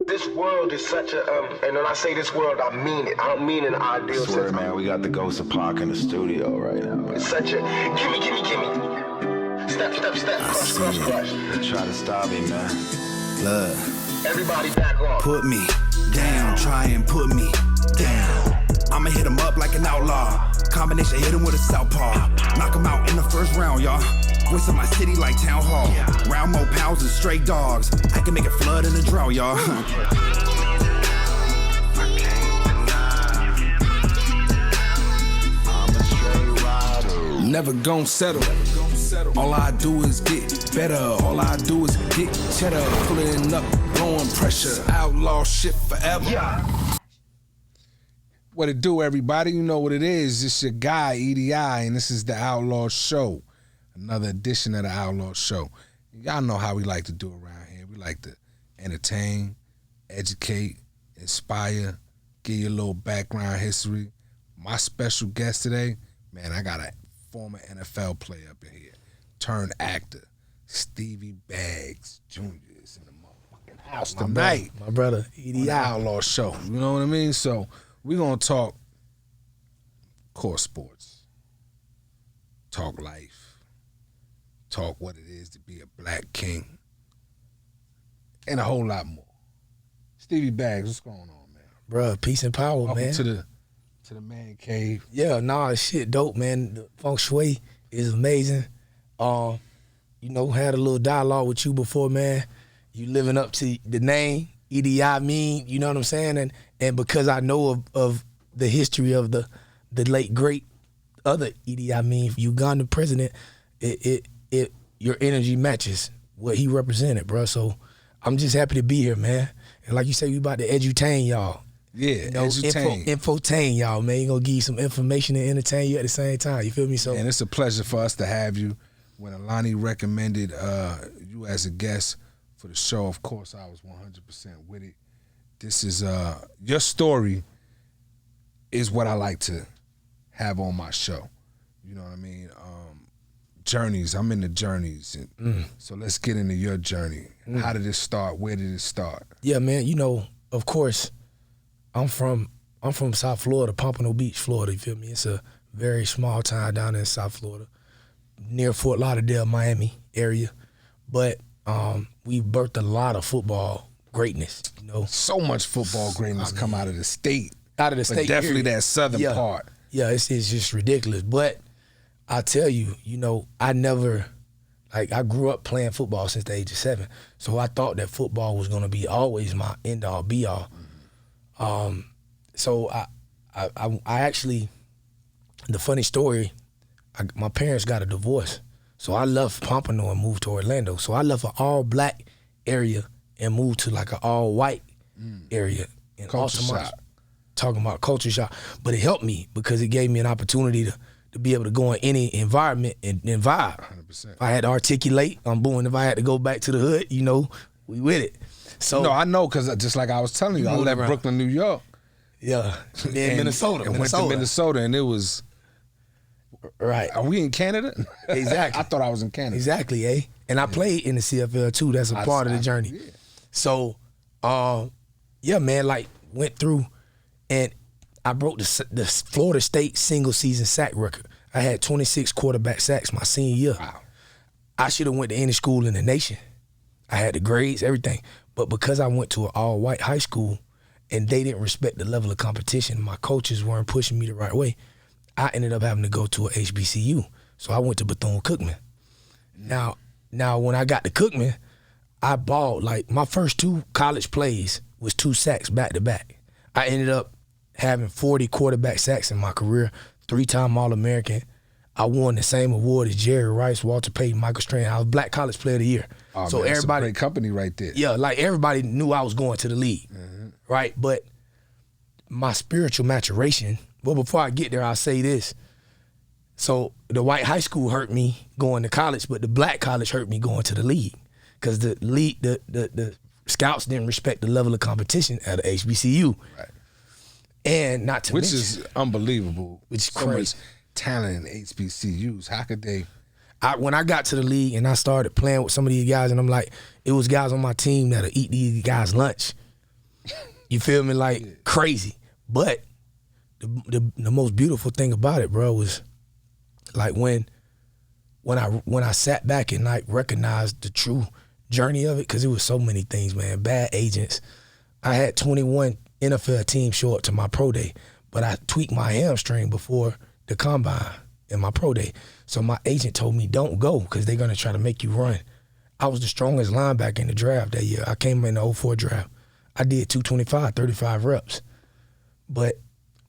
This world is such a, and when I say this world, I mean it. I don't mean an ideal sense. I swear, man, we got the ghost of Pac in the studio right now. Man. It's such a, gimme. Step, crush. They try to stop me, man. Look. Everybody back off. Put me down, try and put me down. I'ma hit him up like an outlaw. Combination, hit him with a southpaw. Knock him out in the first round, y'all. Voice of my city like town hall. Round more pounds than stray dogs. I can make it flood in a drought, y'all. Never gon' settle. All I do is get better. All I do is get cheddar. Pulling up, blowing pressure. Outlaw shit forever. Yeah. What it do, everybody? You know what it is. It's your guy, EDI, and this is the Outlaw Show. Another edition of the Outlaw Show. Y'all know how we like to do around here. We like to entertain, educate, inspire, give you a little background history. My special guest today, man, I got a former NFL player up in here, turned actor, Stevie Baggs Jr. is in the motherfucking house tonight. My brother, EDI. On the Outlaw Show. You know what I mean? So we're going to talk core sports, talk life, talk what it is to be a black king, and a whole lot more. Stevie Baggs, what's going on, man? Bruh, peace and power, Welcome man. to the man cave. Yeah, nah, shit dope, man. The feng shui is amazing. You know, had a little dialogue with you before, man. You living up to the name, EDI mean, you know what I'm saying? And because I know of the history of the late great other EDI mean, Ugandan president, your energy matches what he represented, bro. So I'm just happy to be here, man. And like you say, we about to edutain y'all. Yeah, you know, edutain. Infotain y'all, man. You're going to give you some information and entertain you at the same time. You feel me? So, and it's a pleasure for us to have you. When Alani recommended you as a guest for the show, of course, I was 100% with it. This is, your story is what I like to have on my show. You know what I mean? Journeys, I'm into journeys. And so let's get into your journey. How did it start? Where did it start? Yeah, man, you know, of course, I'm from South Florida, Pompano Beach, Florida, you feel me? It's a very small town down in South Florida, near Fort Lauderdale, Miami area. But we birthed a lot of football greatness, you know. So much football greatness come out of the state. Out of the state. But definitely that southern part. Yeah, it's just ridiculous. But I tell you, you know, I grew up playing football since the age of 7. So I thought that football was gonna be always my end all be all. So I actually, the funny story, my parents got a divorce. So I left Pompano and moved to Orlando. So I left an all black area and moved to like an all white area. In culture shock. Talking about culture shock. But it helped me because it gave me an opportunity to be able to go in any environment and vibe. 100%. If I had to articulate, I'm booming. If I had to go back to the hood, you know, we with it. So no, I know, because just like I was telling you, I left Brooklyn, New York. Yeah, in Minnesota. And went to Minnesota, and it was... Right. Are we in Canada? Exactly. I thought I was in Canada. Exactly, eh? And I played in the CFL too. That's a part of the journey. Yeah. So, yeah, man, like went through, and I broke the Florida State single season sack record. I had 26 quarterback sacks my senior year. Wow. I should have went to any school in the nation. I had the grades, everything. But because I went to an all-white high school and they didn't respect the level of competition, my coaches weren't pushing me the right way, I ended up having to go to a HBCU. So I went to Bethune-Cookman. Now when I got to Cookman, I balled. Like my first 2 college plays was 2 sacks back-to-back. I ended up having 40 quarterback sacks in my career, 3-time All-American. I won the same award as Jerry Rice, Walter Payton, Michael Strahan. I was Black College Player of the Year. Oh, so man, everybody, that's a great company right there. Yeah, like everybody knew I was going to the league, right? But my spiritual maturation. Well, before I get there, I'll say this. So the white high school hurt me going to college, but the black college hurt me going to the league, because the league, the scouts didn't respect the level of competition at the HBCU. Right. And not to mention, is unbelievable. Which is so crazy. Much talent in HBCUs. How could they? When I got to the league and I started playing with some of these guys, and I'm like, it was guys on my team that'll eat these guys' lunch. You feel me? Like crazy. But the most beautiful thing about it, bro, was like when I sat back and like recognized the true journey of it, because it was so many things, man. Bad agents. I had 21 NFL teams show up to my pro day, but I tweaked my hamstring before the combine in my pro day. So my agent told me, don't go, because they're going to try to make you run. I was the strongest linebacker in the draft that year. I came in the 04 draft. I did 225, 35 reps. But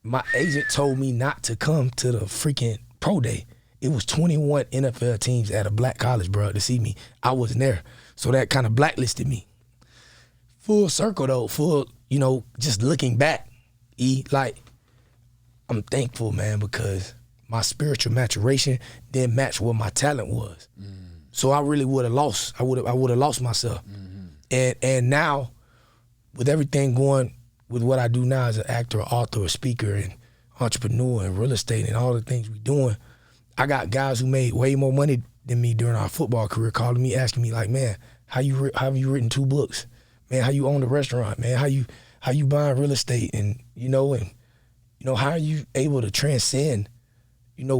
my agent told me not to come to the freaking pro day. It was 21 NFL teams at a black college, bro, to see me. I wasn't there. So that kind of blacklisted me. Full circle, though, just looking back, like, I'm thankful, man, because my spiritual maturation didn't match what my talent was. So I really would have lost. I would have lost myself. And now, with everything going with what I do now as an actor, author, a speaker, and entrepreneur, and real estate, and all the things we're doing, I got guys who made way more money than me during our football career calling me, asking me like, man, how have you written 2 books? Man, how you own a restaurant? Man, how you buying real estate? And how are you able to transcend,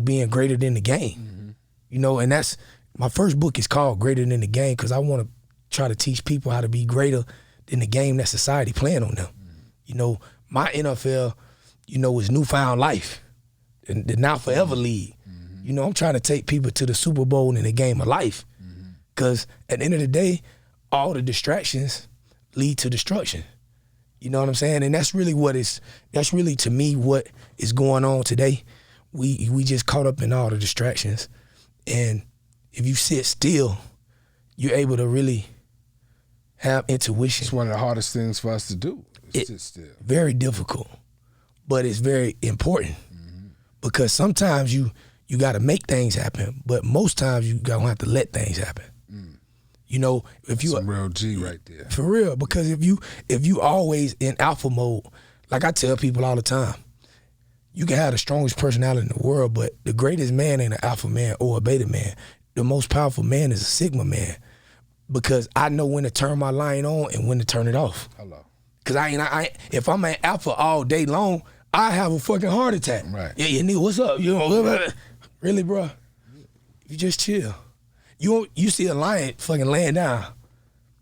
being greater than the game? And that's, my first book is called Greater Than the Game, because I want to try to teach people how to be greater than the game that society playing on them. My NFL, is newfound life, the Now Forever League. I'm trying to take people to the Super Bowl in the game of life, because at the end of the day, all the distractions lead to destruction. You know what I'm saying? And that's really to me what is going on today. We just caught up in all the distractions. And if you sit still, you're able to really have intuition. It's one of the hardest things for us to do. Sit still. Very difficult, but it's very important, because sometimes you got to make things happen, but most times you don't have to let things happen. If you some real G right there. For real, because if you always in alpha mode, like I tell people all the time, you can have the strongest personality in the world, but the greatest man ain't an alpha man or a beta man. The most powerful man is a sigma man, because I know when to turn my line on and when to turn it off. Hello. Because I if I'm an alpha all day long, I have a fucking heart attack. Right. Yeah, nigga, what's up? Really, bro? You just chill. You see a lion fucking laying down.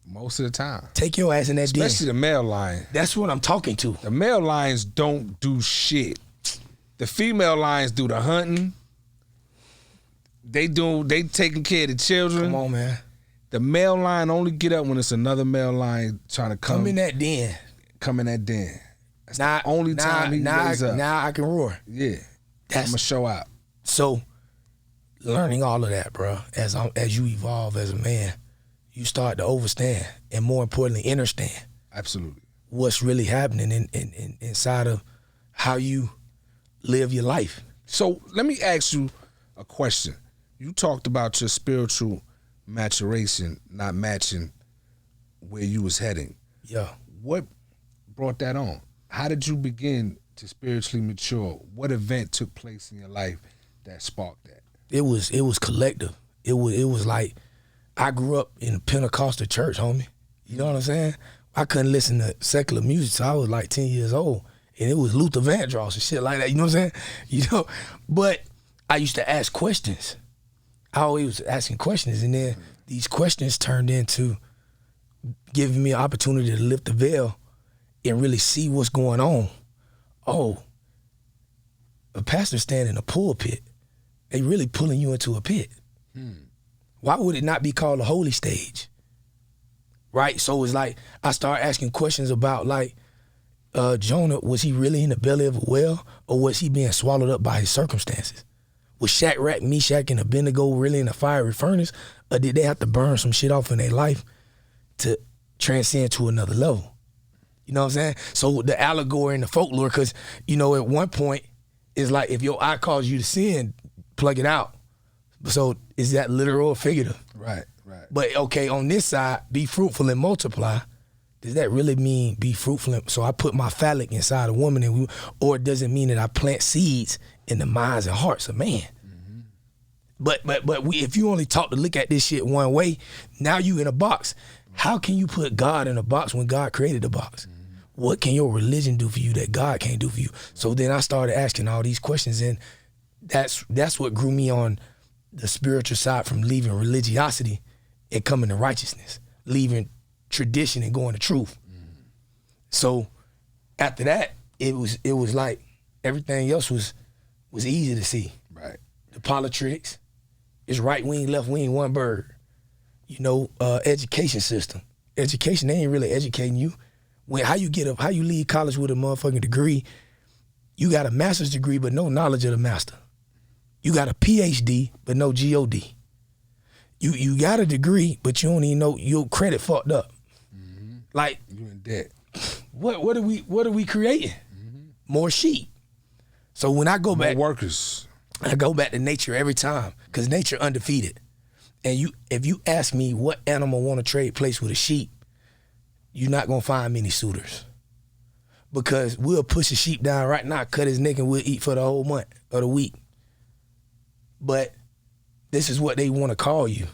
Most of the time. Take your ass in that den. Especially the male lion. That's what I'm talking to. The male lions don't do shit. The female lions do the hunting. They taking care of the children. Come on, man. The male lion only get up when it's another male lion trying to come. Come in that den. Come in that den. That's the only time he lays up. Now I can roar. Yeah. I'm going to show out. So, learning all of that, bro, as you evolve as a man, you start to understand, and more importantly, understand. Absolutely. What's really happening inside of how you live your life. So let me ask you a question. You talked about your spiritual maturation not matching where you was heading. Yeah. What brought that on? How did you begin to spiritually mature? What event took place in your life that sparked that? It was collective. It was like, I grew up in a Pentecostal church, homie. You know what I'm saying? I couldn't listen to secular music till I was like 10 years old. And it was Luther Vandross and shit like that, you know what I'm saying? But I used to ask questions. I always was asking questions, and then these questions turned into giving me an opportunity to lift the veil and really see what's going on. Oh, a pastor standing in a pulpit, they really pulling you into a pit. Why would it not be called a holy stage? Right? So it's like, I started asking questions about like, Jonah, was he really in the belly of a whale, or was he being swallowed up by his circumstances? Was Shadrach, Meshach, and Abednego really in a fiery furnace, or did they have to burn some shit off in their life to transcend to another level? You know what I'm saying? So the allegory and the folklore, because, at one point, it's like if your eye calls you to sin, plug it out. So is that literal or figurative? Right. But okay, on this side, be fruitful and multiply. Does that really mean be fruitful? So I put my phallic inside a woman, or does it mean that I plant seeds in the minds and hearts of man? But if you only taught to look at this shit one way, now you in a box. How can you put God in a box when God created the box? what can your religion do for you that God can't do for you? So then I started asking all these questions, and that's what grew me on the spiritual side, from leaving religiosity and coming to righteousness, leaving tradition and going to truth. So after that, it was like everything else was easy to see. Right. The politics, it's right wing, left wing, one bird. You know, education system. Education, they ain't really educating you. How you leave college with a motherfucking degree, you got a master's degree but no knowledge of the master. You got a PhD but no GOD. You got a degree but you don't even know your credit fucked up. Mm-hmm. Like, You in debt. what are we creating? Mm-hmm. More sheep. So when I go More back, workers. I go back to nature every time, because nature undefeated. And if you ask me what animal want to trade place with a sheep, you're not gonna find many suitors. Because we'll push a sheep down right now, cut his neck, and we'll eat for the whole month or the week. But this is what they want to call you.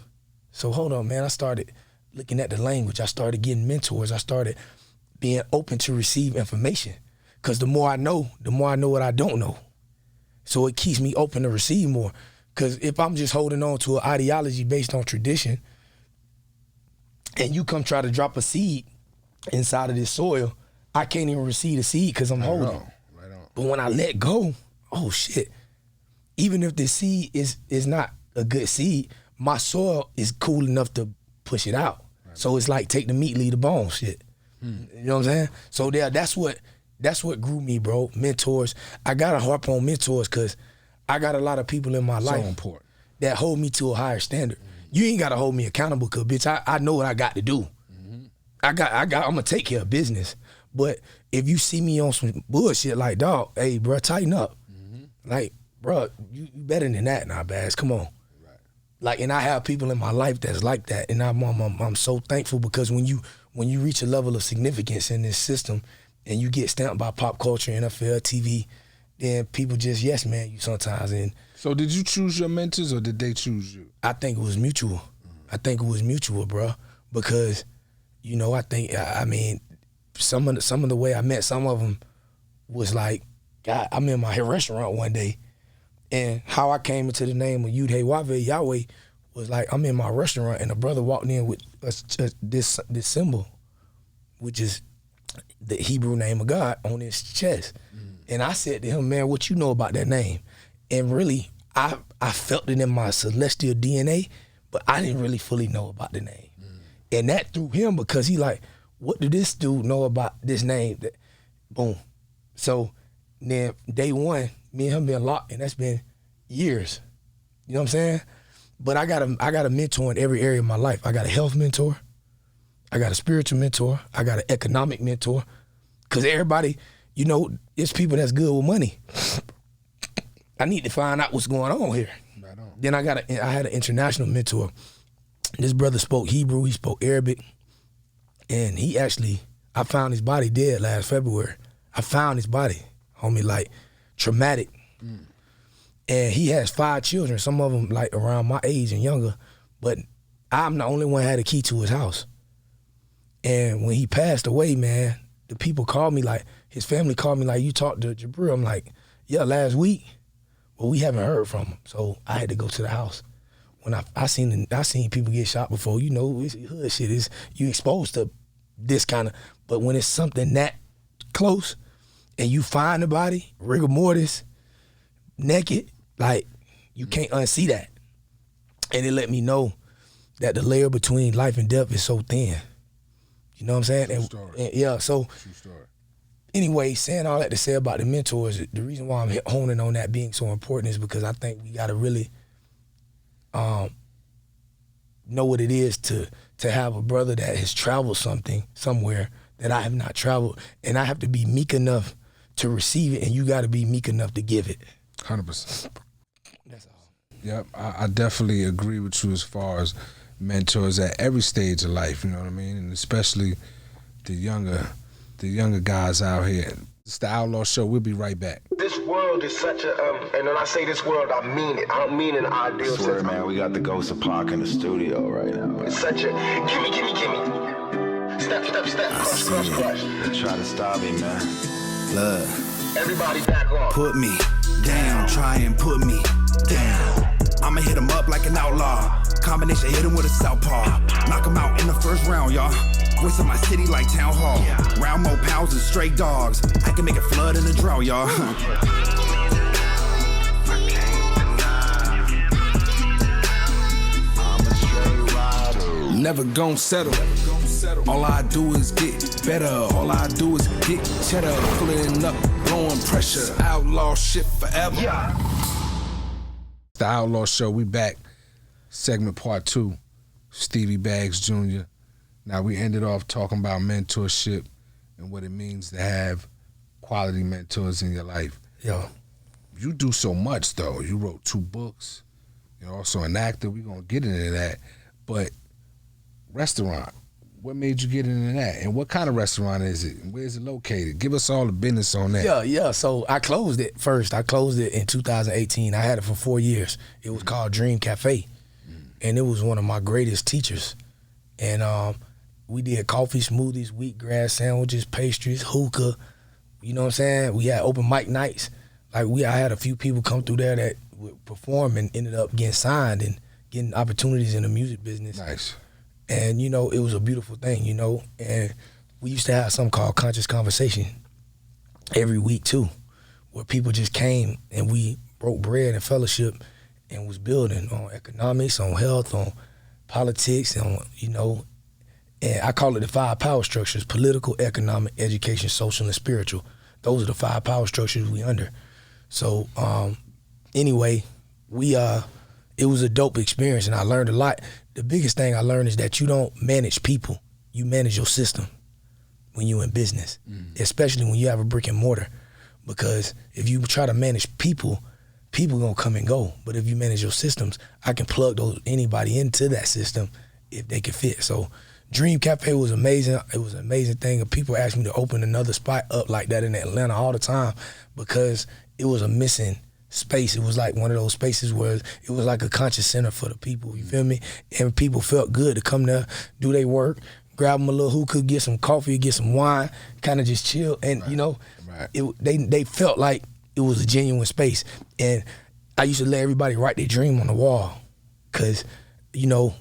So hold on, man. I started looking at the language. I started getting mentors. I started being open to receive information. Because the more I know what I don't know. So it keeps me open to receive more. Because if I'm just holding on to an ideology based on tradition, and you come try to drop a seed inside of this soil, I can't even receive the seed because I'm holding. Right on. But when I let go, oh shit. Even if the seed is not a good seed, my soil is cool enough to push it out. Right. So it's like take the meat, leave the bone shit. You know what I'm saying? So that's what grew me, bro. Mentors. I gotta harp on mentors because I got a lot of people in my life important. that hold me to a higher standard. You ain't gotta hold me accountable, cause bitch, I know what I got to do. I'm gonna take care of business. But if you see me on some bullshit like, dog, hey, bro, tighten up. Like, bro, you better than that now, Bags. Come on. Right. Like, and I have people in my life that's like that, and I'm so thankful, because when you reach a level of significance in this system, and you get stamped by pop culture, NFL, TV, then people just yes man you sometimes. And So did you choose your mentors or did they choose you? I think it was mutual. I think it was mutual, bro, because you know I mean some of the way I met some of them was like, God, I'm in my restaurant one day, and how I came into the name of Yud-Hey-Wah-Veh Yahweh was like, I'm in my restaurant and a brother walked in with this symbol, which is the Hebrew name of God, on his chest. And I said to him, man, what you know about that name? And really, I felt it in my celestial DNA, but I didn't really fully know about the name. And that threw him, because he like, what did this dude know about this name? Boom. So then day one, me and him been locked, and that's been years. You know what I'm saying? But I got a mentor in every area of my life. I got a health mentor. I got a spiritual mentor. I got an economic mentor. Because everybody, you know, it's people that's good with money. I need to find out what's going on here. Right on. Then I had an international mentor. This brother spoke Hebrew, he spoke Arabic, and I found his body dead last February. I found his body, homie, like traumatic. And he has 5 children, some of them like around my age and younger, but I'm the only one that had a key to his house. And when he passed away, man, the people called me, like, his family called me like, you talked to Jabril? I'm like, yeah, last week. Well, we haven't heard from him. So I had to go to the house. When I seen people get shot before, you know, it's hood shit. Is you exposed to this kind of, but when it's something that close and you find the body, rigor mortis, naked, like, you can't unsee that. And it let me know that the layer between life and death is so thin. You know what I'm saying? And yeah, so anyway, saying all that to say about the mentors, the reason why I'm honing on that being so important is because I think we gotta really know what it is to have a brother that has traveled somewhere that I have not traveled, and I have to be meek enough to receive it, and you gotta be meek enough to give it. 100%. That's all. Yep, I definitely agree with you as far as mentors at every stage of life, you know what I mean? And especially the younger guys out here. It's the Outlaw Show. We'll be right back. This world is such a, and when I say this world, I mean it. I don't mean an ideal Swear, sense. man, we got the ghost of Pac in the studio right now. It's such a, gimme. Step, crush. They try to stop me, man. Look, Everybody back off. put me down, try and put me down. I'ma hit him up like an outlaw. Combination, hit him with a southpaw. Knock him out in the first round, y'all. Voice of my city like town hall. Round more pounds than stray dogs. I can make it flood in the drought, y'all. Never gon' settle. All I do is get better. All I do is get cheddar. Pulling up, blowing pressure. Outlaw shit forever. The Outlaw Show, we back. Segment part 2. Stevie Baggs Jr. Now we ended off talking about mentorship and what it means to have quality mentors in your life. Yo, You do so much though. You wrote 2 books. You're also an actor. We're gonna get into that. But restaurant, what made you get into that? And what kind of restaurant is it? And where is it located? Give us all the business on that. yeah. So I closed it first. I closed it in 2018. I had it for 4 years. It was called Dream Cafe. And it was one of my greatest teachers. And we did coffee, smoothies, wheatgrass sandwiches, pastries, hookah. You know what I'm saying? We had open mic nights. Like I had a few people come through there that would perform and ended up getting signed and getting opportunities in the music business. Nice. And, you know, it was a beautiful thing, you know. And we used to have something called Conscious Conversation every week, too, where people just came and we broke bread and fellowship and was building on economics, on health, on politics, on, you know, and I call it the 5 power structures: political, economic, education, social, and spiritual. Those are the 5 power structures we under. So anyway, it was a dope experience and I learned a lot. The biggest thing I learned is that you don't manage people, you manage your system when you're in business, especially when you have a brick and mortar. Because if you try to manage people gonna come and go. But if you manage your systems, I can plug anybody into that system if they can fit. So Dream Cafe was amazing. It was an amazing thing. People asked me to open another spot up like that in Atlanta all the time because it was a missing space. It was like one of those spaces where it was like a conscious center for the people, you feel me? And people felt good to come there, do their work, grab them a little hookah, get some coffee, get some wine, kind of just chill. And, you know, they felt like it was a genuine space. And I used to let everybody write their dream on the wall because, you know,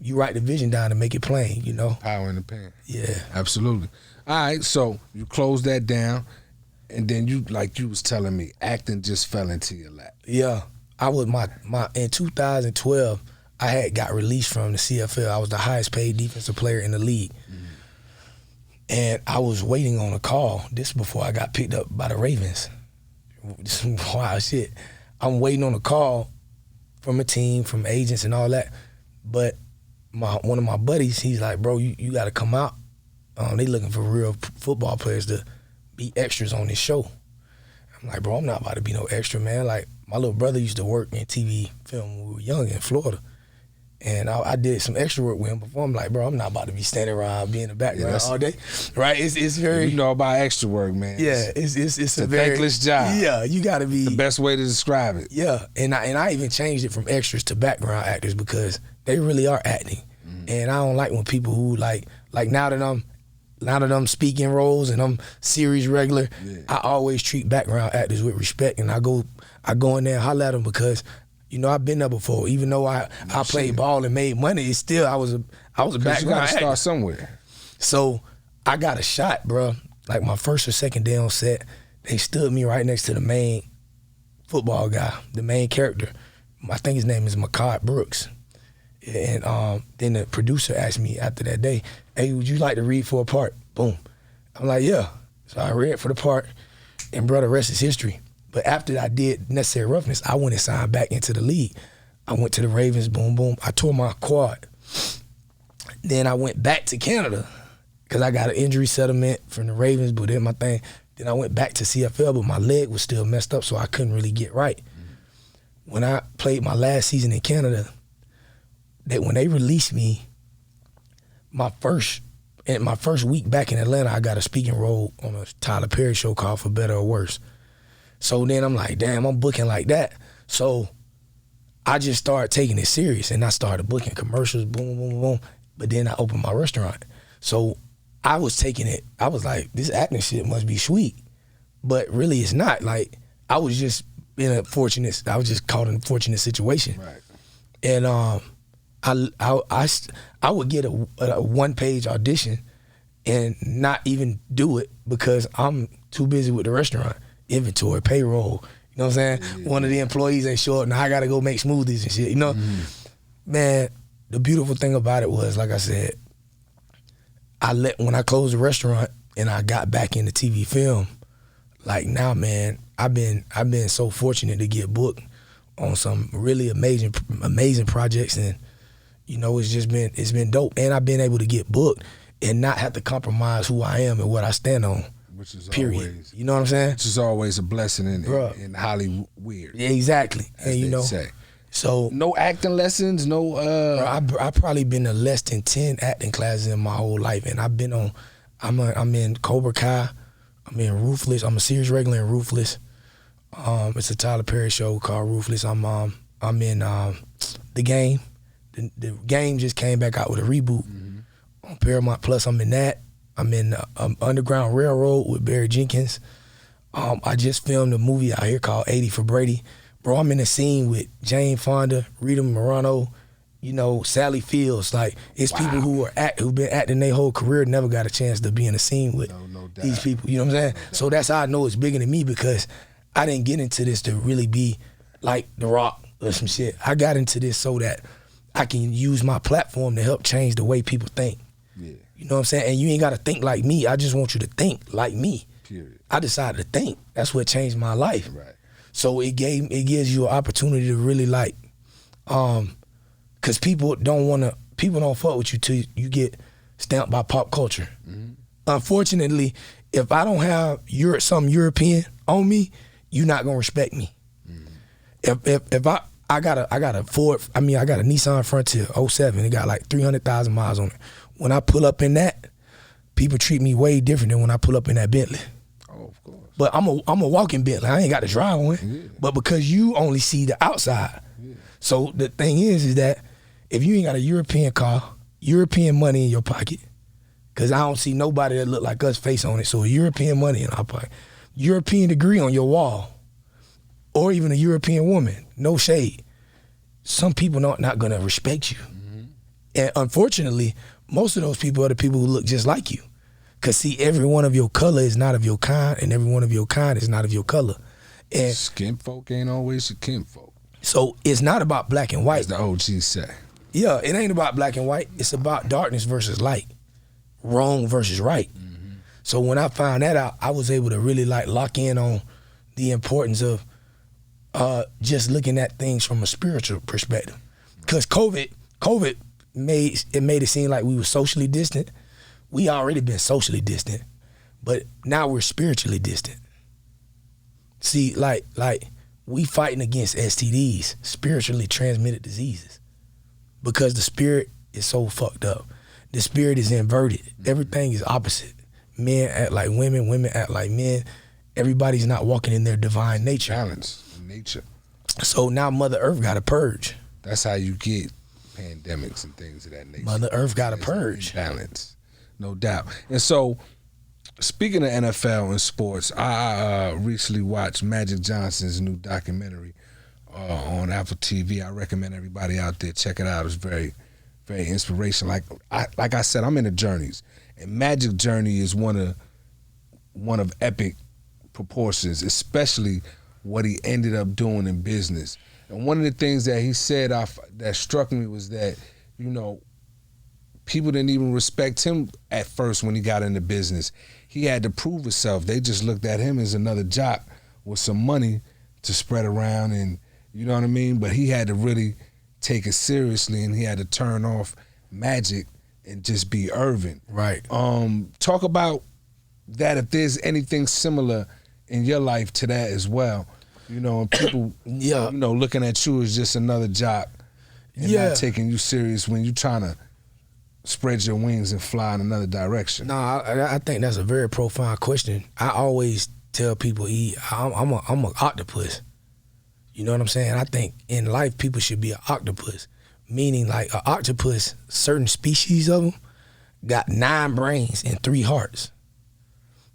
you write the vision down and make it plain, you know? Power in the pen. Yeah. Absolutely. All right, so you closed that down, and then you, like you was telling me, acting just fell into your lap. Yeah. I was in 2012, I had got released from the CFL. I was the highest paid defensive player in the league. And I was waiting on a call. This before I got picked up by the Ravens. This is wild shit. I'm waiting on a call from a team, from agents and all that. But one of my buddies, he's like, bro, you got to come out. They looking for real football players to be extras on this show. I'm like, bro, I'm not about to be no extra, man. Like, my little brother used to work in TV film when we were young in Florida. And I did some extra work with him before. I'm like, bro, I'm not about to be standing around being in the background all day. Right? It's very... You know about extra work, man. Yeah, it's a very thankless job. Yeah, you got to be... The best way to describe it. Yeah, and I even changed it from extras to background actors because they really are acting. And I don't like when people who like now that I'm speaking roles and I'm series regular, I always treat background actors with respect, and I go in there and holler at them because, you know, I've been there before. Even though I played ball and made money, it's still I was a background actor. You gotta start somewhere. So I got a shot, bro. Like my first or second day on set, they stood me right next to the main football guy, the main character. I think his name is Makad Brooks. And then the producer asked me after that day, hey, would you like to read for a part? Boom. I'm like, yeah. So I read for the part, and bro, the rest is history. But after I did Necessary Roughness, I went and signed back into the league. I went to the Ravens, boom, boom. I tore my quad. Then I went back to Canada because I got an injury settlement from the Ravens, but then my thing. Then I went back to CFL, but my leg was still messed up, so I couldn't really get right. When I played my last season in Canada, when they released me, my first week back in Atlanta, I got a speaking role on a Tyler Perry show called For Better or Worse. So then I'm like, damn, I'm booking like that. So I just started taking it serious, and I started booking commercials, boom, boom, boom. But then I opened my restaurant. So I was taking it. I was like, this acting shit must be sweet, but really it's not. Like I was just I was just caught in a fortunate situation. Right. And I would get a 1-page audition and not even do it because I'm too busy with the restaurant, inventory, payroll. You know what I'm saying? Yeah. One of the employees ain't show up. Now I got to go make smoothies and shit. You know, man. The beautiful thing about it was, like I said, when I closed the restaurant and I got back into TV film, like now, man, I've been so fortunate to get booked on some really amazing projects, and you know it's been dope. And I've been able to get booked and not have to compromise who I am and what I stand on. Which is period. Always, you know what I'm saying? Which is always a blessing in Hollywood. Yeah, exactly. And you know, say. So no acting lessons, no. Bro, I probably been to less than 10 acting classes in my whole life, and I've been on. I'm in Cobra Kai. I'm in Ruthless. I'm a series regular in Ruthless. It's a Tyler Perry show called Ruthless. I'm in The Game. The Game just came back out with a reboot on Paramount Plus. I'm in that. I'm in Underground Railroad with Barry Jenkins. I just filmed a movie out here called 80 for Brady. Bro, I'm in a scene with Jane Fonda, Rita Moreno, you know, Sally Fields. Like, it's people who've been acting their whole career, never got a chance to be in a scene with these people. You know what I'm saying? So that's how I know it's bigger than me, because I didn't get into this to really be like The Rock or some shit. I got into this so that I can use my platform to help change the way people think. Yeah. You know what I'm saying? And you ain't got to think like me. I just want you to think like me. Period. I decided to think. That's what changed my life. Right. So it gives you an opportunity to really like, cause people don't fuck with you till you get stamped by pop culture. Mm-hmm. Unfortunately, if I don't have something European on me, you're not gonna respect me. Mm-hmm. If I got a Nissan Frontier 07, it got like 300,000 miles on it. When I pull up in that, people treat me way different than when I pull up in that Bentley. Of course. But I'm a walking Bentley. I ain't got to drive one. Yeah. But because you only see the outside. Yeah. So the thing is that if you ain't got a European car, European money in your pocket, because I don't see nobody that look like us face on it, so European money in our pocket, European degree on your wall, or even a European woman, no shade, some people not going to respect you. Mm-hmm. And unfortunately, most of those people are the people who look just like you. Because, see, every one of your color is not of your kind, and every one of your kind is not of your color. And skin folk ain't always your kin folk. So it's not about black and white. As the OGs say. Yeah, it ain't about black and white. It's about darkness versus light, wrong versus right. Mm-hmm. So when I found that out, I was able to really like lock in on the importance of just looking at things from a spiritual perspective. Because COVID made it seem like we were socially distant. We already been socially distant, but now we're spiritually distant. See, like we fighting against STDs, spiritually transmitted diseases, because the spirit is so fucked up. The spirit is inverted. Everything is opposite. Men act like women, women act like men. Everybody's not walking in their divine nature. Balance in nature. So now Mother Earth got to purge. That's how you get pandemics and things of that nature. Mother Earth got to purge. Balance. No doubt. And so, speaking of NFL and sports, I recently watched Magic Johnson's new documentary on Apple TV. I recommend everybody out there check it out. It's very, very inspirational. Like I said, I'm into journeys, and Magic Journey is one of epic proportions, especially what he ended up doing in business. And one of the things that he said that struck me was that, you know, people didn't even respect him at first when he got into business. He had to prove himself. They just looked at him as another jock with some money to spread around, and you know what I mean? But he had to really take it seriously, and he had to turn off Magic and just be Irvin. Right. Talk about that, if there's anything similar in your life to that as well. You know, and people you know, looking at you as just another jock and not taking you serious when you're trying to spread your wings and fly in another direction. No, I think that's a very profound question. I always tell people, I'm an octopus. You know what I'm saying? I think in life people should be an octopus, meaning like an octopus, certain species of them got 9 brains and 3 hearts.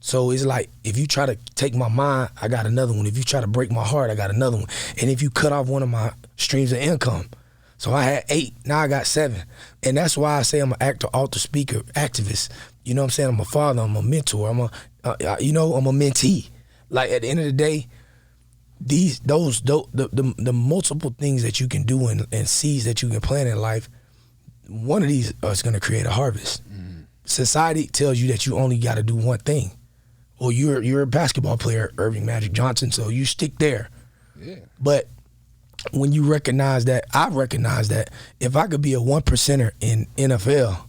So it's like, if you try to take my mind, I got another one. If you try to break my heart, I got another one. And if you cut off one of my streams of income, so I had 8, now I got 7. And that's why I say I'm an actor, author, speaker, activist. You know what I'm saying? I'm a father, I'm a mentor, I'm a mentee. Like, at the end of the day, the multiple things that you can do and seeds that you can plant in life, one of these is gonna create a harvest. Society tells you that you only gotta do one thing. Or you're a basketball player, Irving Magic Johnson, so you stick there. Yeah. But when you recognize that, I recognize that if I could be a 1%er in NFL,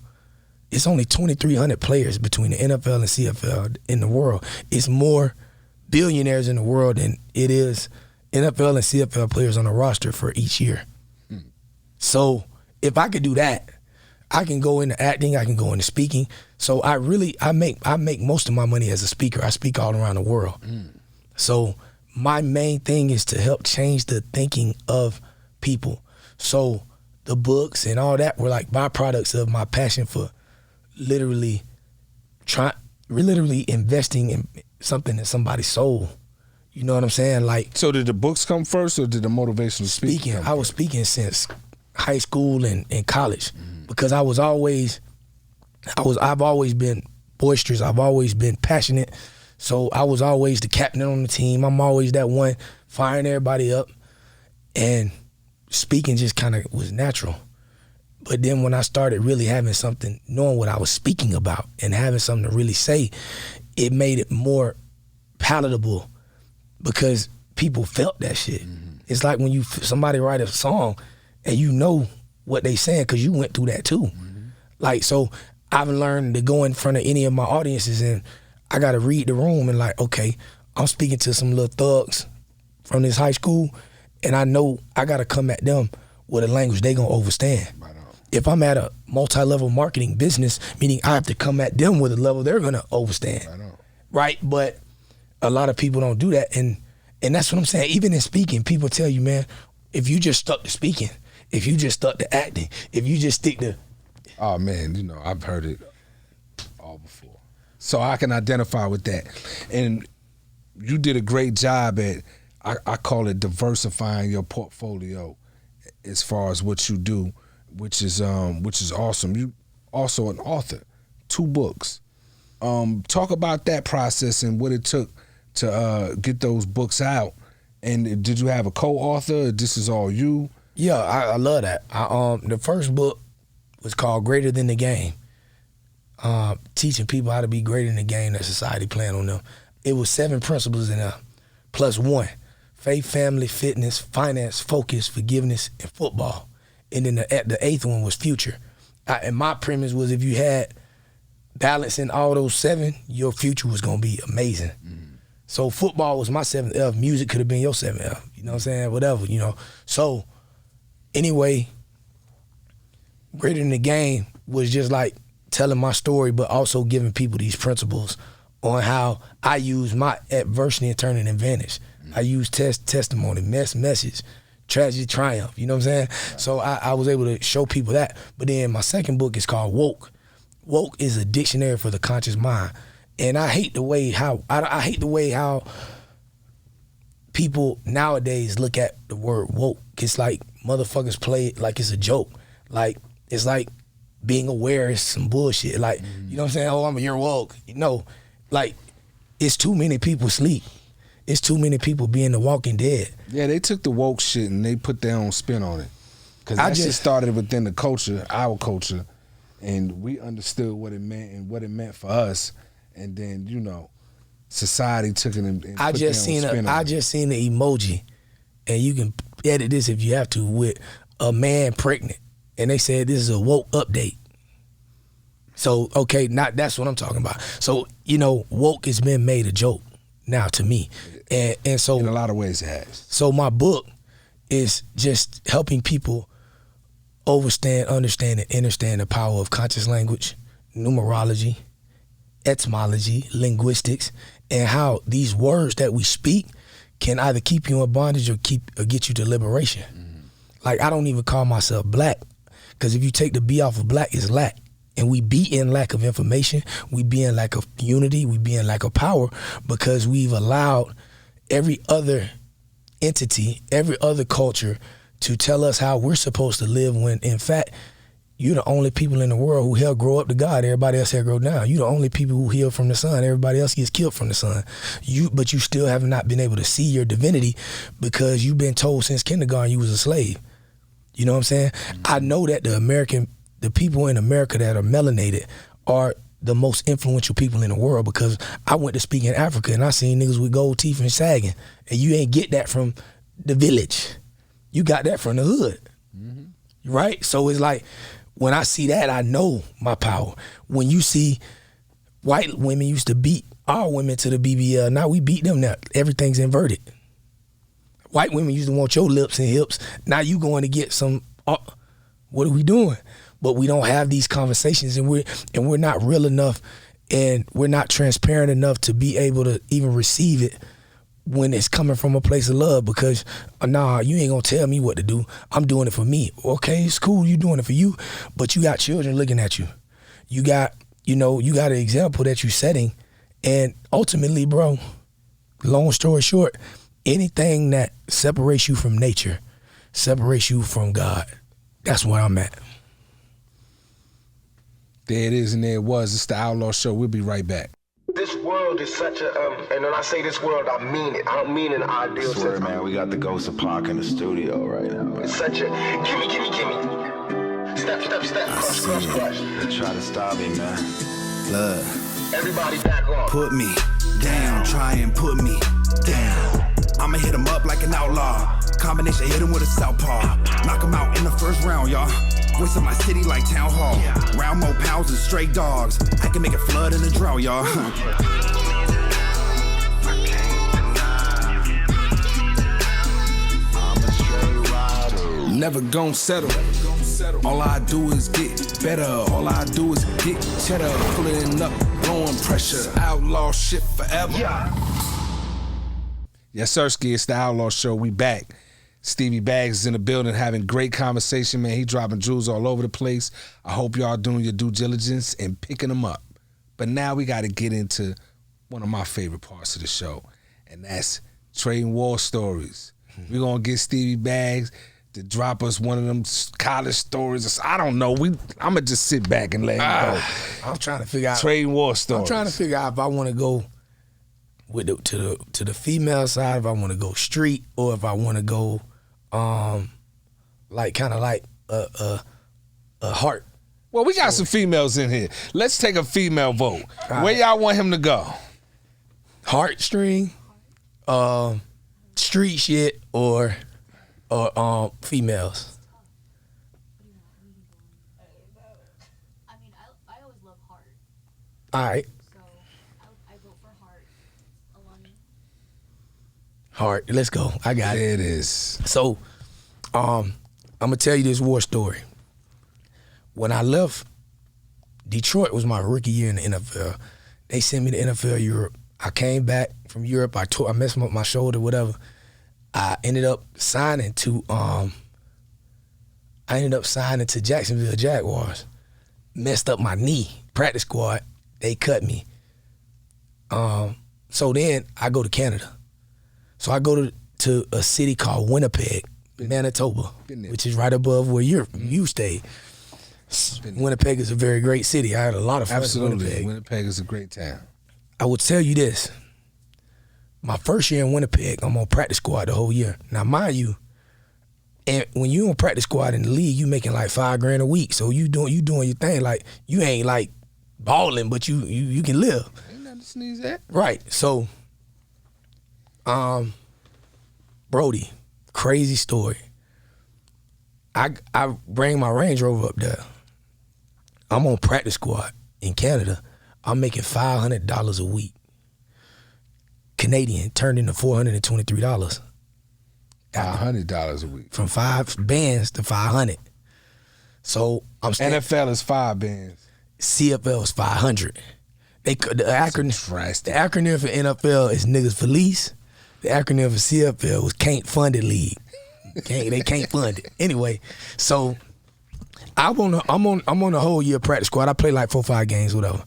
it's only 2,300 players between the NFL and CFL in the world. It's more billionaires in the world than it is NFL and CFL players on the roster for each year. So if I could do that, I can go into acting, I can go into speaking. So I make most of my money as a speaker. I speak all around the world. So my main thing is to help change the thinking of people. So the books and all that were like byproducts of my passion for literally investing in something in somebody's soul. You know what I'm saying? Like, So did the books come first, or did the motivational speaking come I was speaking since high school and college, because I've always been boisterous. I've always been passionate. So I was always the captain on the team. I'm always that one firing everybody up, and speaking just kind of was natural. But then when I started really having something, knowing what I was speaking about and having something to really say, it made it more palatable, because people felt that shit. It's like when somebody write a song and you know what they saying because you went through that too. Like, so I've learned to go in front of any of my audiences and I got to read the room and like, okay, I'm speaking to some little thugs from this high school, and I know I got to come at them with a language they gonna understand. If I'm at a multi-level marketing business, meaning I have to come at them with a level they're gonna understand. Right? But a lot of people don't do that, and that's what I'm saying. Even in speaking, people tell you, man, if you just stuck to speaking, if you just stuck to acting, if you just stick to... Oh man, I've heard it all before. So I can identify with that. And you did a great job at, I call it diversifying your portfolio as far as what you do, which is awesome. You also an author, 2 books. Talk about that process and what it took to get those books out. And did you have a co-author? This is all you? Yeah, I love that. The first book was called Greater Than the Game, teaching people how to be greater than the game that society playing on them. It was 7 principles in there, plus 1. Faith, family, fitness, finance, focus, forgiveness, and football. And then the 8th one was future. And my premise was, if you had balance in all those 7, your future was gonna be amazing. So football was my 7th F. Music could have been your 7th F. You know what I'm saying? Whatever, So anyway, Greater Than the Game was just like telling my story, but also giving people these principles on how I use my adversity and turn it advantage. I use testimony, message, tragedy, triumph. You know what I'm saying? So I was able to show people that. But then my second book is called Woke. Woke is a dictionary for the conscious mind. And I hate the way how people nowadays look at the word woke. It's like motherfuckers play it like it's a joke. Like, it's like being aware is some bullshit. Like, you know what I'm saying? Oh, you're woke. Like, it's too many people sleep. It's too many people being the walking dead. Yeah, they took the woke shit and they put their own spin on it. Because that shit started within the culture, our culture, and we understood what it meant and what it meant for us. And then, society took it and put their own spin on it. I just seen the emoji, and you can edit this if you have to, with a man pregnant. And they said this is a woke update. So, okay, that's what I'm talking about. So, woke has been made a joke now to me. And so in a lot of ways it has. So my book is just helping people understand the power of conscious language, numerology, etymology, linguistics, and how these words that we speak can either keep you in bondage or get you to liberation. Like, I don't even call myself black, because if you take the B off of black, it's lack. And we be in lack of information, we be in lack of unity, we be in lack of power because we've allowed every other entity, every other culture to tell us how we're supposed to live when in fact you're the only people in the world who hell grow up to God. Everybody else hell grow down. You're the only people who heal from the sun. Everybody else gets killed from the sun. But you still have not been able to see your divinity because you've been told since kindergarten you was a slave. You know what I'm saying? I know that the people in America that are melanated are the most influential people in the world because I went to speak in Africa and I seen niggas with gold teeth and sagging. And you ain't get that from the village. You got that from the hood. Mm-hmm. Right? So it's like, when I see that, I know my power. When you see white women used to beat our women to the BBL, now we beat them now. Everything's inverted. White women used to want your lips and hips. Now you going to get some, what are we doing? But we don't have these conversations and we're not real enough and we're not transparent enough to be able to even receive it when it's coming from a place of love because, nah, you ain't gonna tell me what to do. I'm doing it for me. Okay, it's cool, you doing it for you, but you got children looking at you. You got an example that you're setting. And ultimately, bro, long story short, anything that separates you from nature, separates you from God. That's where I'm at. There it is and there it was. It's the Outlaw Show. We'll be right back. This world is such a, and when I say this world, I mean it. I don't mean an ideal Swear, sense. man, we got the ghost of Pac in the studio right now. It's such a, gimme. Step, crush. They try to stop me, man. Look, Everybody back off. put me down, try and put me down. I'ma hit him up like an outlaw. Combination, hit him with a southpaw. Knock him out in the first round, y'all. Voice of my city like town hall. Round more pounds than stray dogs. I can make it flood in a drought, y'all. Never gon' settle. All I do is get better. All I do is get cheddar. Pulling up, blowing pressure. Outlaw shit forever. Yes, Sirski, it's the Outlaw Show. We back. Stevie Baggs is in the building having great conversation, man. He dropping jewels all over the place. I hope y'all doing your due diligence and picking them up. But now we got to get into one of my favorite parts of the show, and that's trading war stories. We're going to get Stevie Baggs to drop us one of them college stories. I don't know. I'm going to just sit back and let him go. I'm trying to figure out. Trading war stories. I'm trying to figure out if I want to go with to the female side, if I want to go street, or if I want to go like kind of like a heart. Well, we got some females in here. Let's take a female vote. Where y'all want him to go? Heartstring, street shit, or females. I mean, I always love heart, All right, so I vote for heart. Alani. heart. Let's go. I got it. There it is. So, I'm gonna tell you this war story. When I left, Detroit was my rookie year in the NFL. They sent me to NFL Europe. I came back from Europe. I messed up my shoulder, whatever. I ended up signing to Jacksonville Jaguars. Messed up my knee. Practice squad. They cut me. So then I go to Canada. So I go to a city called Winnipeg, Manitoba, which is right above where you stayed. Winnipeg is a very great city. I had a lot of fun in Winnipeg. Winnipeg is a great town. I will tell you this. My first year in Winnipeg, I'm on practice squad the whole year. Now, mind you, and when you on practice squad in the league, you making like $5,000 a week. So you doing your thing. Like, you ain't like balling, but you can live. Ain't nothing to sneeze at. Right. So, Brody, crazy story. I bring my Range Rover up there. I'm on practice squad in Canada. I'm making $500 a week. Canadian turned into $423. $500 a week. From 5 bands to 500. So I'm NFL is 5 bands. CFL is 500. The acronym for NFL is niggas for lease. The acronym for CFL was can't fund it league. They can't fund it. Anyway, so I'm on the whole year practice squad. I play like 4 or 5 games, whatever.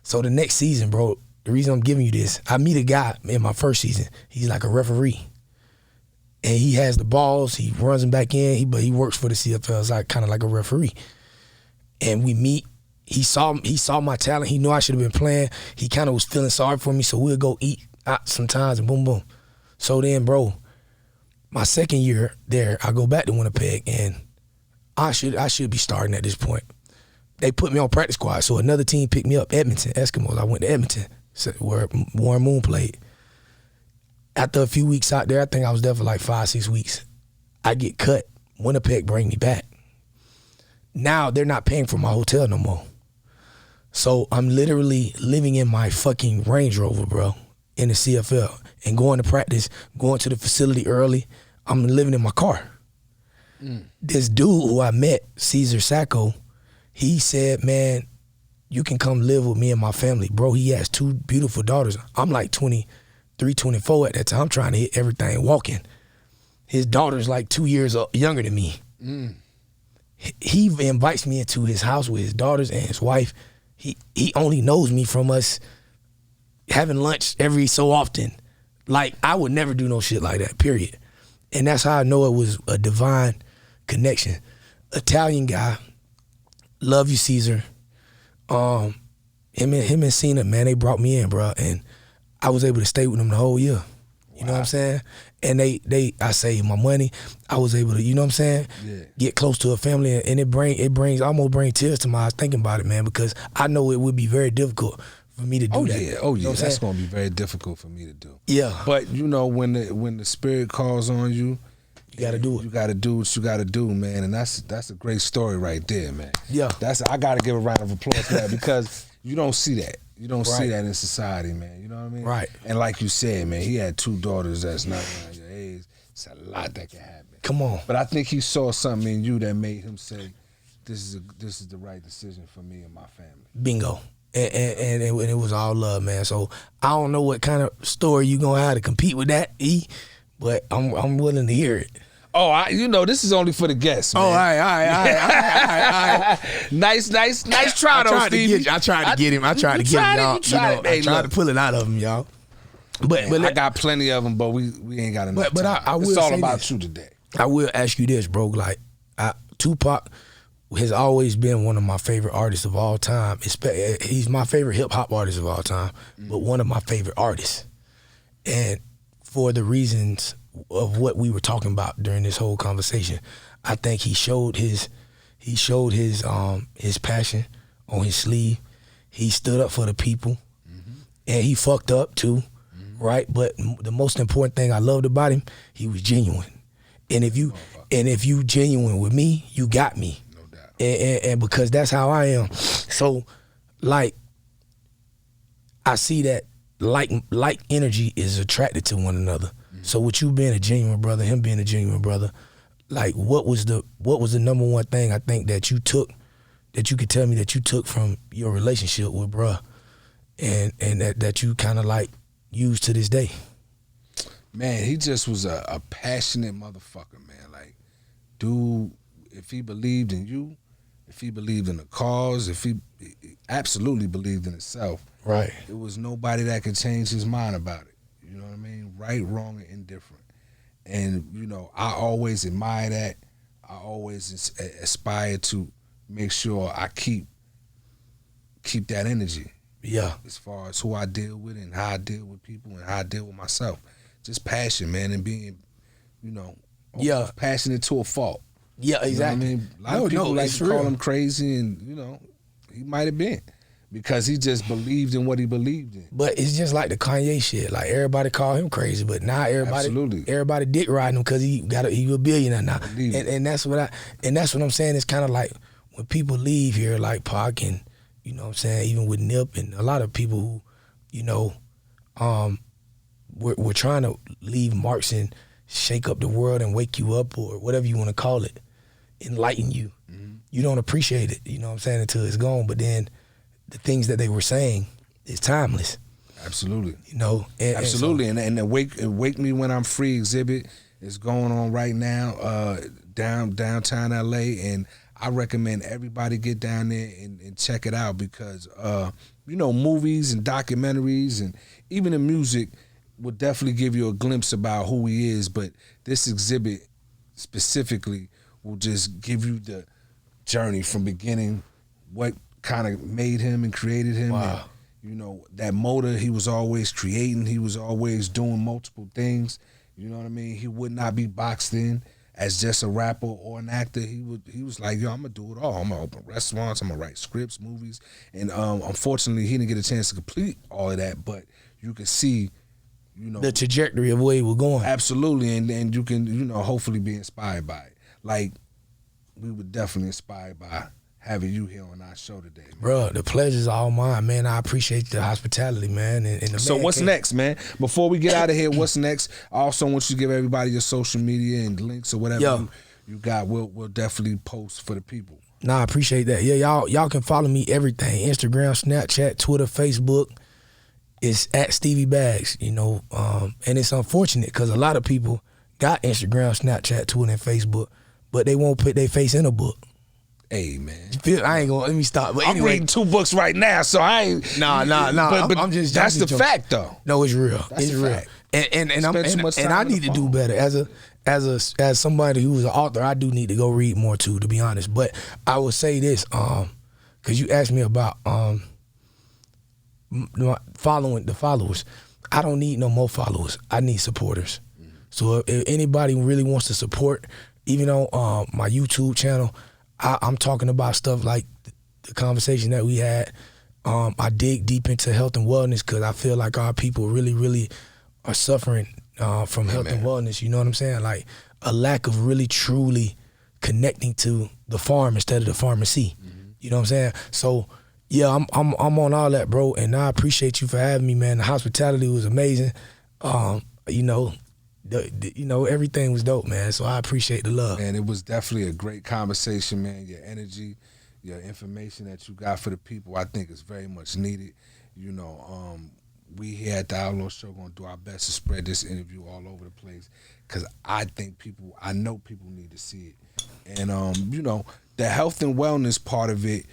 So the next season, bro, the reason I'm giving you this, I meet a guy in my first season. He's like a referee. And he has the balls, he runs them back in, but he works for the CFL. It's like kind of like a referee. And we meet. He saw my talent. He knew I should have been playing. He kind of was feeling sorry for me, so we'll go eat out sometimes and boom, boom. So then, bro, my second year there, I go back to Winnipeg, and I should be starting at this point. They put me on practice squad, so another team picked me up, Edmonton, Eskimos. I went to Edmonton, where Warren Moon played. After a few weeks out there, I think I was there for like 5, 6 weeks, I get cut. Winnipeg bring me back. Now they're not paying for my hotel no more. So I'm literally living in my fucking Range Rover, bro, in the CFL, and going to practice, going to the facility early. I'm living in my car. This dude who I met, Cesar Sacco, he said, man, you can come live with me and my family. Bro, he has 2 beautiful daughters. I'm like 23, 24 at that time. I'm trying to hit everything walking. His daughter's like 2 years younger than me. He invites me into his house with his daughters and his wife. He only knows me from us having lunch every so often. Like, I would never do no shit like that, period. And that's how I know it was a divine connection. Italian guy, love you, Caesar. Him and Cena, man, they brought me in, bro, and I was able to stay with them the whole year. You know what I'm saying? And I saved my money. I was able to, you know what I'm saying? Yeah. Get close to a family, and it almost brings tears to my eyes thinking about it, man, because I know it would be very difficult for me to do that. Yeah. Oh, yeah. That's going to be very difficult for me to do. Yeah. But, you know, when the spirit calls on you, you got to do it. You got to do what you got to do, man. And that's a great story right there, man. Yeah. I got to give a round of applause for that, because you don't see that. You don't see that in society, man. You know what I mean? Right. And like you said, man, he had 2 daughters that's not around your age. It's a lot that can happen. Come on. But I think he saw something in you that made him say, this is the right decision for me and my family. Bingo. And it was all love, man. So I don't know what kind of story you gonna have to compete with that, but I'm willing to hear it. Oh, this is only for the guests, man. Oh, all right. Nice try, though, Stevie. I tried to get him, y'all. I tried to pull it out of him, y'all. But I got plenty of them, but we ain't got enough but time. I will it's all say about this. you today. I will ask you this, bro. Like, Tupac has always been one of my favorite artists of all time. He's my favorite hip-hop artist of all time, but one of my favorite artists. And for the reasons of what we were talking about during this whole conversation, I think he showed his passion on his sleeve. He stood up for the people, and he fucked up too, right? But the most important thing I loved about him, he was genuine. And if you genuine with me, you got me. No doubt. And because that's how I am. So, like, I see that like energy is attracted to one another. So with you being a genuine brother, him being a genuine brother, like, what was the number one thing I think that you took, that you could tell me that you took from your relationship with bruh, and that you kind of like use to this day? Man, he just was a passionate motherfucker, man. Like, dude, if he believed in you, if he believed in the cause, if he absolutely believed in himself, right, it was nobody that could change his mind about it. You know what I mean? Right, wrong, and indifferent. And, you know, I always admire that. I always aspire to make sure I keep that energy. Yeah. As far as who I deal with and how I deal with people and how I deal with myself. Just passion, man, and being, you know, passionate to a fault. Yeah, exactly. You know what I mean? A lot of people like to call him crazy, and, you know, he might have been. Because he just believed in what he believed in. But it's just like the Kanye shit. Like, everybody call him crazy, but now everybody dick riding him because he a billionaire now. And that's what I'm saying. It's kind of like when people leave here, like Pac and, you know what I'm saying, even with Nip and a lot of people who, you know, we're trying to leave marks and shake up the world and wake you up, or whatever you want to call it, enlighten you. You don't appreciate it, you know what I'm saying, until it's gone. But then the things that they were saying is timeless. Absolutely. You know? Absolutely. And the Wake Me When I'm Free exhibit is going on right now downtown LA, and I recommend everybody get down there and check it out because, movies and documentaries and even the music will definitely give you a glimpse about who he is, but this exhibit specifically will just give you the journey from beginning, what kind of made him and created him. Wow. And, that motor, he was always creating, he was always doing multiple things. You know what I mean? He would not be boxed in as just a rapper or an actor. He was like, yo, I'm gonna do it all. I'm gonna open restaurants, I'm gonna write scripts, movies. And unfortunately he didn't get a chance to complete all of that, but you can see, the trajectory of where he was going. Absolutely, and you can, hopefully be inspired by it. Like, we were definitely inspired by having you here on our show today, man. Bro, the pleasure's all mine, man. I appreciate the hospitality, man. And so what's next, man? Before we get out of here, what's next? I also want you to give everybody your social media and links or whatever you got. We'll definitely post for the people. Nah, I appreciate that. Yeah, y'all can follow me everything. Instagram, Snapchat, Twitter, Facebook. It's at Stevie Baggs, and it's unfortunate because a lot of people got Instagram, Snapchat, Twitter, and Facebook, but they won't put their face in a book. Hey, man. I ain't gonna, let me stop. But anyway, I'm reading 2 books right now, so I ain't. Nah. But I'm just. That's I'm just the fact, though. No, it's real. That's it's the real. fact. And I need to do better as somebody who's an author. I do need to go read more too, to be honest. But I will say this, because you asked me about following the followers. I don't need no more followers. I need supporters. So if anybody really wants to support, even on my YouTube channel, I'm talking about stuff like the conversation that we had. I dig deep into health and wellness because I feel like our people really, really are suffering from health and wellness. You know what I'm saying? Like a lack of really, truly connecting to the farm instead of the pharmacy. You know what I'm saying? So yeah, I'm on all that, bro, and I appreciate you for having me, man. The hospitality was amazing. Everything was dope, man. So I appreciate the love. Man, it was definitely a great conversation, man. Your energy, your information that you got for the people, I think is very much needed. We here at the Outlaw Show gonna do our best to spread this interview all over the place because I know people need to see it. And the health and wellness part of it.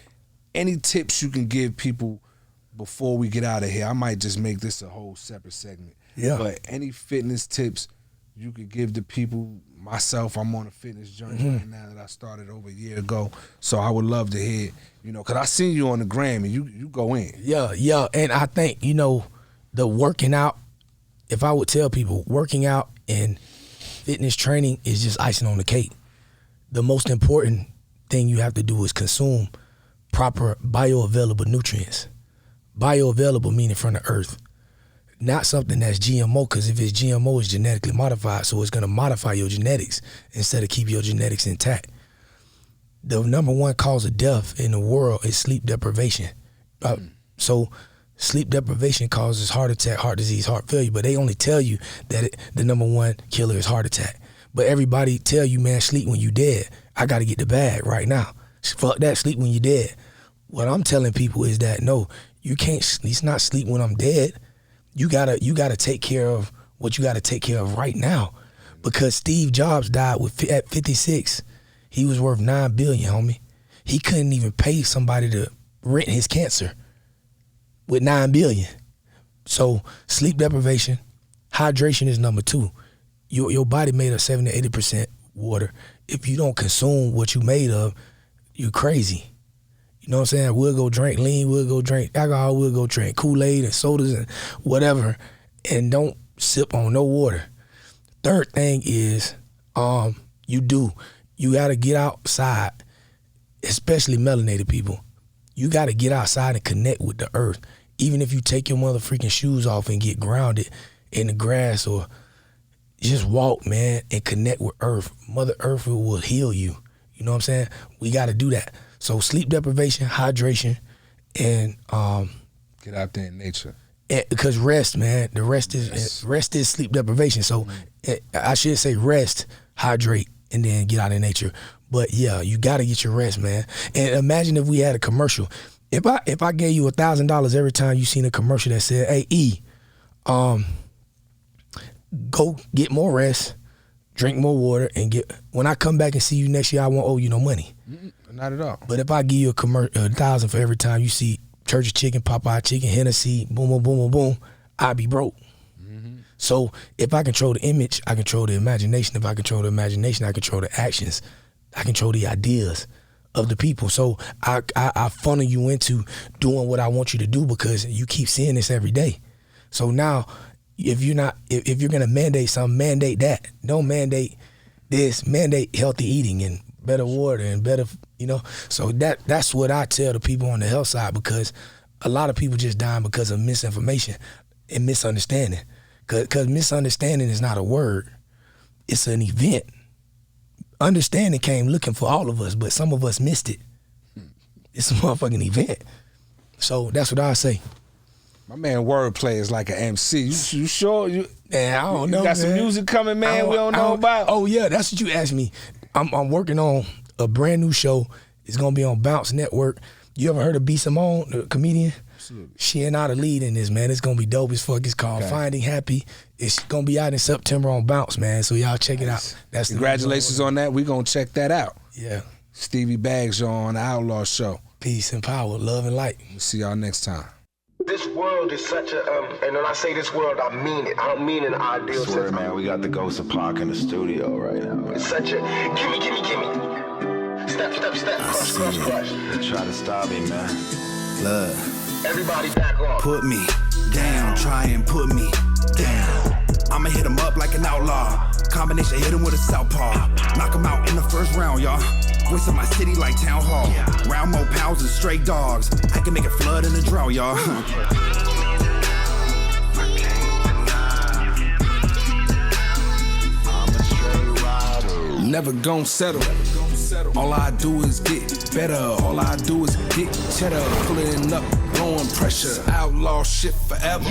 Any tips you can give people before we get out of here? I might just make this a whole separate segment. Yeah. But any fitness tips you could give the people? Myself, I'm on a fitness journey right now that I started over a year ago. So I would love to hear, because I seen you on the gram and you go in. Yeah. And I think, the working out, if I would tell people, working out and fitness training is just icing on the cake. The most important thing you have to do is consume proper bioavailable nutrients. Bioavailable meaning from the earth. Not something that's GMO, because if it's GMO, it's genetically modified, so it's going to modify your genetics instead of keep your genetics intact. The number one cause of death in the world is sleep deprivation. So sleep deprivation causes heart attack, heart disease, heart failure, but they only tell you that the number one killer is heart attack. But everybody tell you, man, sleep when you dead. I got to get the bag right now. Fuck that, sleep when you're dead. What I'm telling people is that, no, you can't, it's not sleep when I'm dead. You gotta take care of what you gotta take care of right now. Because Steve Jobs died at 56. He was worth $9 billion, homie. He couldn't even pay somebody to rent his cancer with $9 billion. So sleep deprivation, hydration is number 2. Your body made of 70 to 80% water. If you don't consume what you made of, you crazy. You know what I'm saying? We'll go drink lean, we'll go drink alcohol, we'll go drink Kool-Aid and sodas and whatever, and don't sip on no water. Third thing is, you gotta get outside, especially melanated people. You gotta get outside and connect with the earth. Even if you take your mother freaking shoes off and get grounded in the grass or just walk, man, and connect with earth. Mother Earth will heal you. You know what I'm saying? We gotta do that. So sleep deprivation, hydration, and get out there in nature. Because rest, man, the rest is sleep deprivation. So I should say rest, hydrate, and then get out in nature. But yeah, you got to get your rest, man. And imagine if we had a commercial. If I gave you $1,000 every time you seen a commercial that said, "Hey E, go get more rest, drink more water, and when I come back and see you next year, I won't owe you no money." Not at all. But if I give you $1,000 for every time you see Church's Chicken, Popeye Chicken, Hennessy, boom, boom, boom, boom, boom, I'd be broke. So if I control the image, I control the imagination. If I control the imagination, I control the actions. I control the ideas of the people. So I funnel you into doing what I want you to do because you keep seeing this every day. So now, if you're gonna mandate something, mandate that. Don't mandate this. Mandate healthy eating and better water and better, So that's what I tell the people on the health side, because a lot of people just dying because of misinformation and misunderstanding. Because misunderstanding is not a word, it's an event. Understanding came looking for all of us, but some of us missed it. It's a motherfucking event. So that's what I say. My man wordplay is like an MC. You sure? Man, I don't know, You got some man. music coming, man, we don't know about? Oh yeah, that's what you asked me. I'm working on a brand new show. It's gonna be on Bounce Network. You ever heard of B. Simone, the comedian? Absolutely. She and I the lead in this, man. It's gonna be dope as fuck. It's called Finding Happy. It's gonna be out in September on Bounce, man. So y'all check it out. That's Congratulations on that. We gonna check that out. Yeah. Stevie Baggs on the Outlaw Show. Peace and power, love and light. We'll see y'all next time. This world is such a, and when I say this world, I mean it. I don't mean an ideal I swear, sense. man, we got the ghost of Pac in the studio right now. Man. It's such a, gimme. Step, crush. They try to stop me, man. Look, Everybody back off. put me down, try and put me down. I'ma hit him up like an outlaw. Combination, hit him with a southpaw. Knock him out in the first round, y'all. Voice of my city like town hall. Round more pounds and stray dogs. I can make it flood in the drought, y'all. Never gon' settle. All I do is get better. All I do is get cheddar. Pulling up, blowing pressure. Outlaw shit forever.